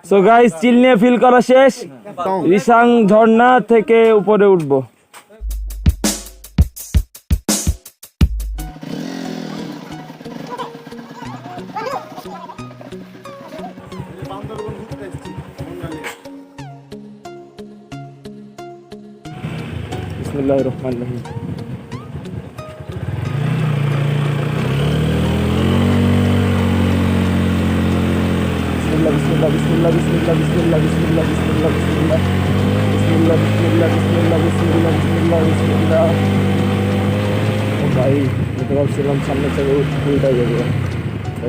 So guys, চিল নিয়ে feel করা শেষ। রিসাং ঝর্ণা থেকে উপরে উঠবো। বিসমিল্লাহির রহমানির রহিম। Bismillah, bismillah, bismillah, bismillah, bismillah, bismillah, bismillah, bismillah, bismillah, bismillah, bismillah, bismillah, bismillah. ও ভাই, এটা ভাবছিলাম সামনে থেকে উল্টা যাবে,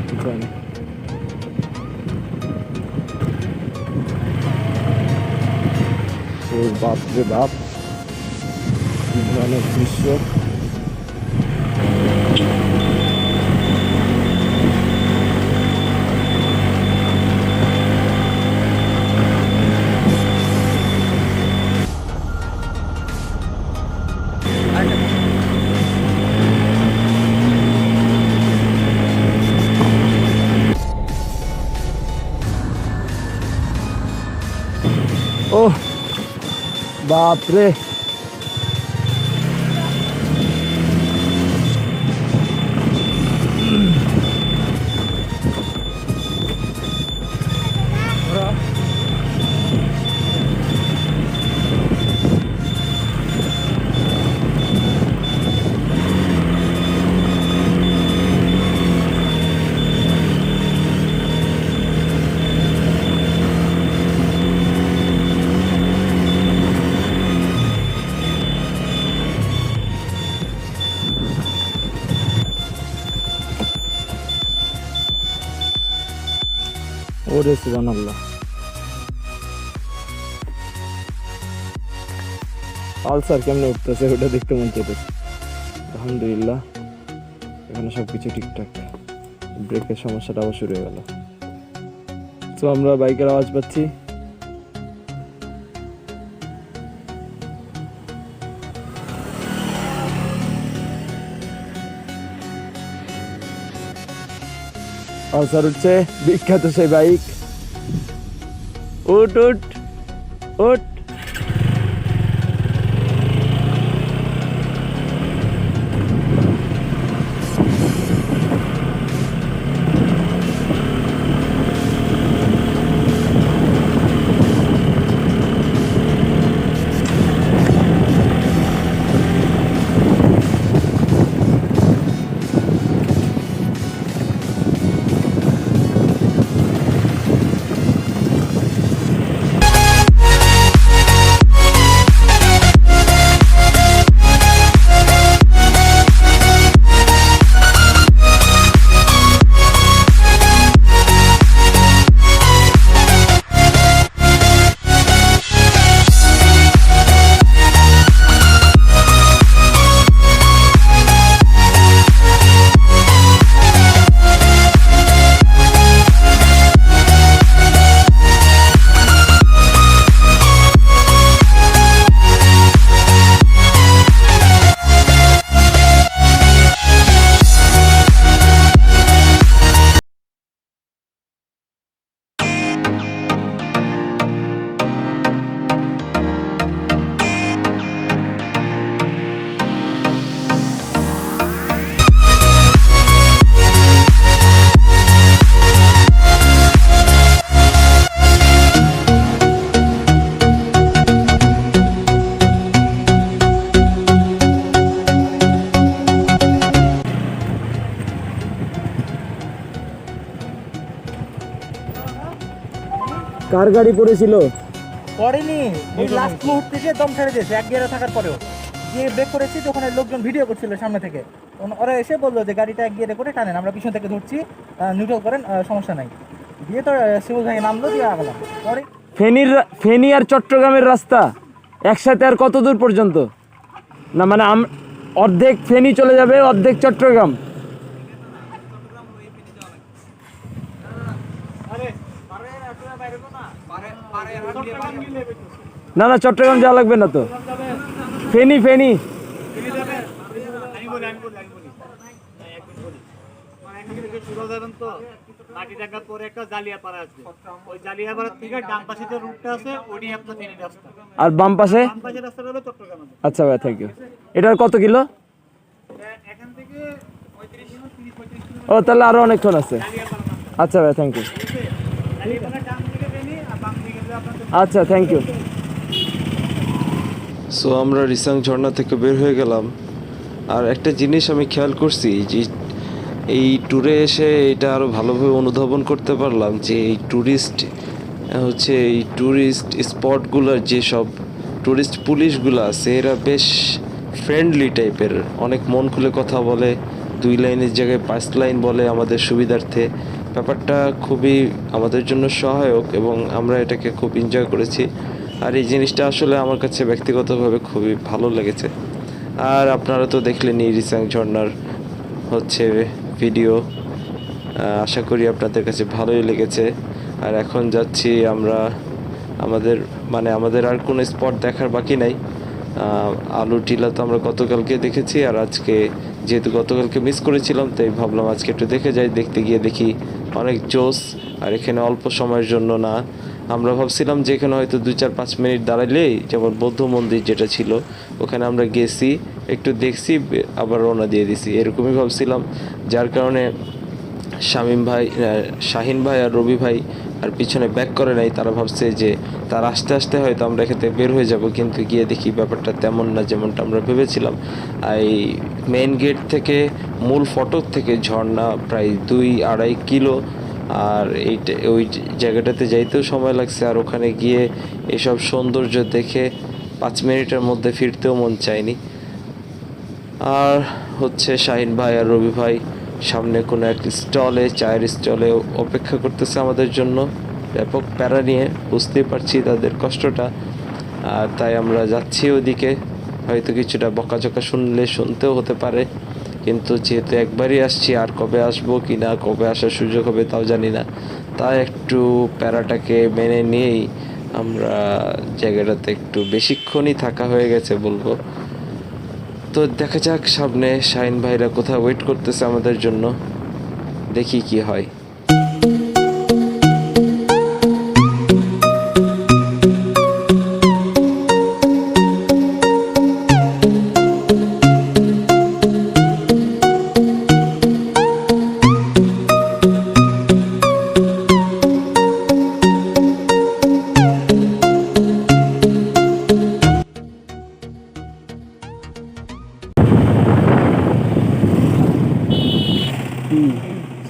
কিছু হয় না। ও বাপ রে বাপ, কি ধরনের দৃশ্য! ও বাপ রে, ওরে সুবহানাল্লাহ। পালসার কেমনে উঠতেছে ওটা দেখতে মন চাইতেছে। আলহামদুলিল্লাহ, এখানে সবকিছু ঠিকঠাক। ব্রেকের সমস্যাটা আবার শুরু হয়ে গেল। তো আমরা বাইকের আওয়াজ পাচ্ছি। পালসার উঠছে, বিখ্যাত সেই বাইক। উঠ উঠ উঠ। কার গাড়ি পড়েছিল? পড়েনি, এই লাস্ট মুহূর্তে যে দম ছেড়ে দিয়েছে এক গিয়ারে থাকার পরেও। যে ব্রেক করেছি তখন লোকজন ভিডিও করছিল সামনে থেকে, ওরা এসে বললো যে গাড়িটা এক গিয়ারে করে টানেন, আমরা পিছন থেকে ধরছি, নিউট্রাল করেন, সমস্যা নাই। দিয়ে তো সিভিল ভাই নামলো, দিয়ে আগলাম। পরে ফেনী আর চট্টগ্রামের রাস্তা একসাথে আর কত দূর পর্যন্ত? না মানে অর্ধেক ফেনী চলে যাবে, অর্ধেক চট্টগ্রাম। না না, চট্টগ্রাম যাওয়া লাগবে না তো, ফেনী ফেনী। আমি বলি মাটিরাঙ্গা পরে একটা জালিয়াপাড়া আছে, ওই জালিয়াপাড়া থেকে ডান পাশে যে রুটটা আছে ওইটি আপনার মেন রাস্তা। আর বাম পাশে? বাম পাশের রাস্তাটা হলো চট্টগ্রাম। আচ্ছা ভাই, থ্যাংক ইউ। এটার কত কিলো? এখান থেকে 30-35 কিলো ও তাহলে আরো অনেকক্ষণ আছে। জালিয়াপাড়া নামটা। আচ্ছা ভাই, থ্যাংক ইউ। জালিয়াপাড়া ডান দিকে বেনি আর বাম দিকে যে আপনার আচ্ছা, থ্যাংক ইউ। সো আমরা রিসাং ঝর্ণা থেকে বের হয়ে গেলাম। আর একটা জিনিস আমি খেয়াল করছি যে এই ট্যুরে এসে এটা আরও ভালোভাবে অনুধাবন করতে পারলাম যে এই ট্যুরিস্ট স্পটগুলোর যেসব ট্যুরিস্ট পুলিশগুলো আছে এরা বেশ ফ্রেন্ডলি টাইপের, অনেক মন খুলে কথা বলে, 2 লাইনের জায়গায় 5 লাইন বলে আমাদের সুবিধার্থে। ব্যাপারটা খুবই আমাদের জন্য সহায়ক এবং আমরা এটাকে খুব এনজয় করেছি। আর এই জিনিসটা আসলে আমার কাছে ব্যক্তিগতভাবে খুবই ভালো লেগেছে। আর আপনারা তো দেখলেনই রিসাং ঝর্ণার ভিডিও, আশা করি আপনাদের কাছে ভালোই লেগেছে। আর এখন যাচ্ছি আমরা আমাদের আর কোনো স্পট দেখার বাকি নাই। আলু টিলা তো আমরা গতকালকে দেখেছি, আর আজকে যেহেতু গতকালকে মিস করেছিলাম তাই ভাবলাম আজকে একটু দেখে যাই। দেখতে গিয়ে দেখি অনেক জোস, আর এখানে অল্প সময়ের জন্য না। আমরা ভাবছিলাম যে এখানে হয়তো 2-4-5 মিনিট দাঁড়ালেই, যেমন বৌদ্ধ মন্দির যেটা ছিল ওখানে আমরা গেছি, একটু দেখছি, আবার রওনা দিয়ে দিছি, এরকমই ভাবছিলাম। যার কারণে শাহিন ভাই আর রবি ভাই আর পিছনে ব্যাক করে নাই। তারা ভাবছে যে তার আস্তে আস্তে হয়তো আমরা এখান থেকে বের হয়ে যাব, কিন্তু গিয়ে দেখি ব্যাপারটা তেমন না যেমনটা আমরা ভেবেছিলাম। এই মেইন গেট থেকে মূল ফটক থেকে ঝর্ণা প্রায় 2-2.5 কিলো, আর ওই জায়গাটাতে যাইতেও সময় লাগছে। আর ওখানে গিয়ে এসব সৌন্দর্য দেখে 5 মিনিটের মধ্যে ফিরতেও মন চায়নি। আর শাহিন ভাই আর রবি ভাই সামনে কোনো এক চায়ের স্টলে অপেক্ষা করতেছে আমাদের জন্য, ব্যাপক প্যারা নিয়ে। বুঝতেই পারছি তাদের কষ্টটা, আর তাই আমরা যাচ্ছি ওদিকে। হয়তো কিছুটা বকাঝকা শুনতেও হতে পারে, কিন্তু যেহেতু একবারই আসছি, আর কবে আসবো কি না, কবে আসার সুযোগ হবে তাও জানি না, তাই একটু প্যারাটাকে মেনে নিয়েই আমরা জায়গাটাতে একটু বেশিক্ষণই থাকা হয়ে গেছে বলবো। তো দেখা যাক সামনে শাহিন ভাইরা কোথাও ওয়েট করতেছে আমাদের জন্য, দেখি কি হয়।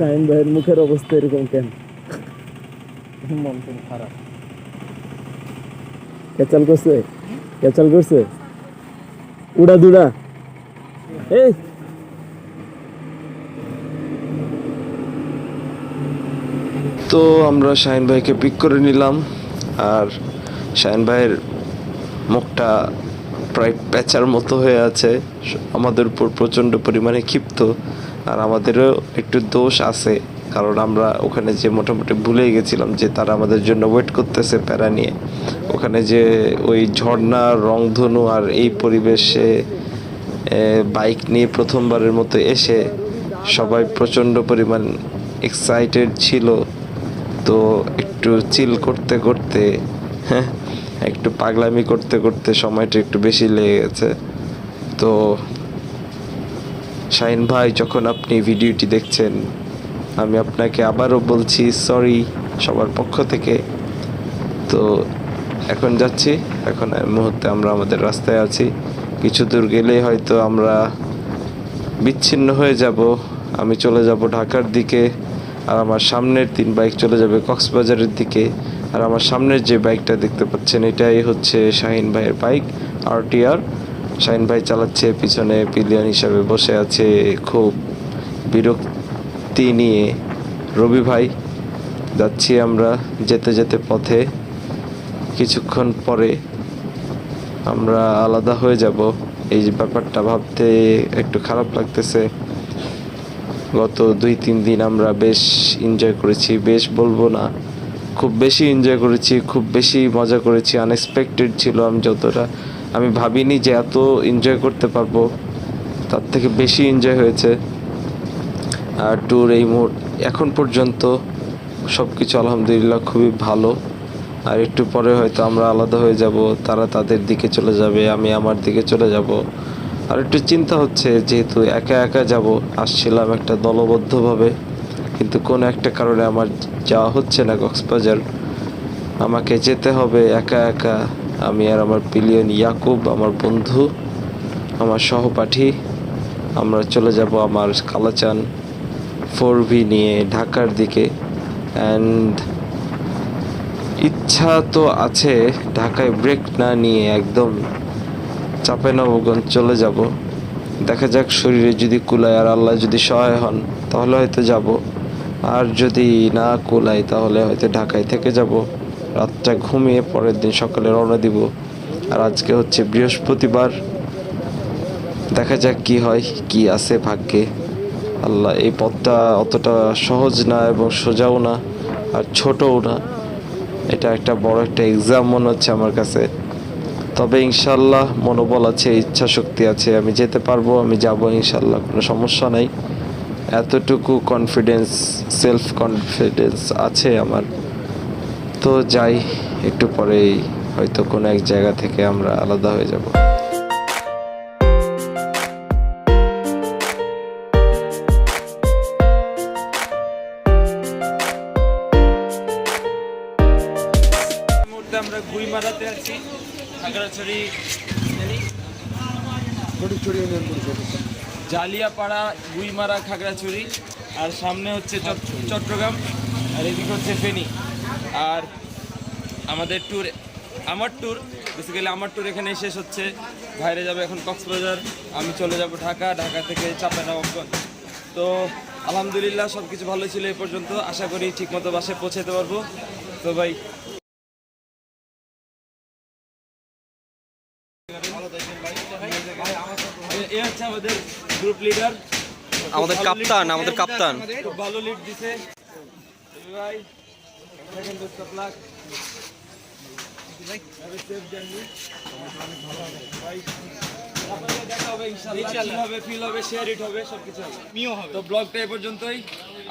শাহিন ভাইয়ের মুখের অবস্থা এরকম কেন? মন খুব খারাপ। ক্যাচাল করছে উড়া দুড়া। এই তো আমরা শাহিন ভাইকে পিক করে নিলাম, আর শাহিন ভাইয়ের মুখটা প্রায় প্যাঁচার মতো হয়ে আছে, আমাদের উপর প্রচণ্ড পরিমাণে ক্ষিপ্ত। আর আমাদেরও একটু দোষ আছে, কারণ আমরা ওখানে যে মোটামুটি ভুলেই গেছিলাম যে তারা আমাদের জন্য ওয়েট করতেছে প্যারা নিয়ে। ওখানে যে ওই ঝর্ণা, রংধনু আর এই পরিবেশে বাইক নিয়ে প্রথমবারের মতো এসে সবাই প্রচণ্ড পরিমাণ এক্সাইটেড ছিল। তো একটু চিল করতে করতে, একটু পাগলামি করতে করতে সময়টা একটু বেশি লেগে গেছে। তো শাহিন ভাই, যখন আপনি ভিডিওটি দেখছেন, আমি আপনাকে আবারও বলছি সরি সবার পক্ষ থেকে। তো এখন যাচ্ছি, এখন এই মুহূর্তে আমরা আমাদের রাস্তায় আছি। কিছু দূর গেলেই হয়তো আমরা বিচ্ছিন্ন হয়ে যাব। আমি চলে যাব ঢাকার দিকে, আর আমার সামনের 3 বাইক চলে যাবে কক্সবাজারের দিকে। আর আমার সামনের যে বাইকটা দেখতে পাচ্ছেন এটাই শাহিন ভাইয়ের বাইক RTR। শাহিন ভাই চালাচ্ছে, পিছনে পিলিয়ন হিসাবে বসে আছে খুব বিরক্তি নিয়ে রবি ভাই। যাচ্ছি আমরা, যেতে যেতে পথে কিছুক্ষণ পরে আমরা আলাদা হয়ে যাব। এই যে ব্যাপারটা ভাবতে একটু খারাপ লাগতেছে। গত 2-3 দিন আমরা বেশ এনজয় করেছি, বেশ বলবো না, খুব বেশি এনজয় করেছি, খুব বেশি মজা করেছি। আনএক্সপেক্টেড ছিল, আমি ভাবিনি যে এত এনজয় করতে পারবো, তার থেকে বেশি এনজয় হয়েছে। আর ট্যুর এখন পর্যন্ত সব কিছু আলহামদুলিল্লাহ খুবই ভালো। আর একটু পরে হয়তো আমরা আলাদা হয়ে যাব, তারা তাদের দিকে চলে যাবে, আমি আমার দিকে চলে যাব। আর একটু চিন্তা হচ্ছে, যেহেতু একা একা যাব, আসছিলাম একটা দলবদ্ধভাবে, কিন্তু কোনো একটা কারণে আমার যাওয়া হচ্ছে না কক্সবাজার। আমাকে যেতে হবে একা একা, আমি আর আমার পিলিয়ন ইয়াকুব, আমার বন্ধু, আমার সহপাঠী। আমরা চলে যাব আমার কালাচান 4V নিয়ে ঢাকার দিকে। অ্যান্ড ইচ্ছা তো আছে ঢাকায় ব্রেক না নিয়ে একদম চাঁপাইনবাবগঞ্জ চলে যাব। দেখা যাক শরীরে যদি কুলায় আর আল্লাহ যদি সহায় হন তাহলে হয়তো যাব, আর যদি না কুলায় তাহলে হয়তো ঢাকায় থেকে যাব, রাতটা ঘুমিয়ে পরের দিন সকালে রওনা দিব। আর আজকে হচ্ছে বৃহস্পতিবার, দেখা যাক কি হয়, কি আছে ভাগ্যে। আল্লাহ, এই পথটা অতটা সহজ না এবং সোজাও না আর ছোটও না। এটা একটা বড় একটা এক্সাম মনে হচ্ছে আমার কাছে। তবে ইনশাল্লাহ মনোবল আছে, ইচ্ছা শক্তি আছে, আমি যেতে পারবো, আমি যাব ইনশাল্লাহ, কোনো সমস্যা নাই। এতটুকু কনফিডেন্স, সেলফ কনফিডেন্স আছে আমার। তো যাই, একটু পরেই হয়তো কোনো এক জায়গা থেকে আমরা আলাদা হয়ে যাব। মুহূর্তে আমরা গুইমারাতে আছি, খাগড়াছড়ি জালিয়াপাড়া, গুইমারা, খাগড়াছড়ি। আর সামনে হচ্ছে চট্টগ্রাম, আর এদিকে হচ্ছে ফেনী। আর আমাদের ট্যুর, আমার ট্যুর বেসিক্যালি আমার ট্যুর এখানে শেষ হচ্ছে। বাইরে যাবে এখন কক্সবাজার, আমি চলে যাব ঢাকা, ঢাকা থেকে চাঁপাইনবাবগঞ্জ। তো আলহামদুলিল্লাহ সব কিছু ভালো ছিল এই পর্যন্ত। আশা করি ঠিকমতো বাসায় পৌঁছাতে পারবো। তো ভাই এ হচ্ছে আমাদের গ্রুপ লিডার, আমাদের কাপ্তান খুব ভালো লিড দিছে ভাই। দেখেন বেস্ট অফ লাক ভাই, সেফ জার্নি ভাই। আপনাদের দেখা হবে ইনশাআল্লাহ, কি হবে, ফিল হবে, শেয়ার ইট হবে, সবকিছু হবে, মিও হবে। তো ব্লগটা এই পর্যন্তই,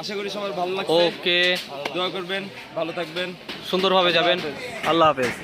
আশা করি সবার ভালো লাগছে। ওকে, দোয়া করবেন, ভালো থাকবেন, সুন্দরভাবে যাবেন। আল্লাহ হাফেজ।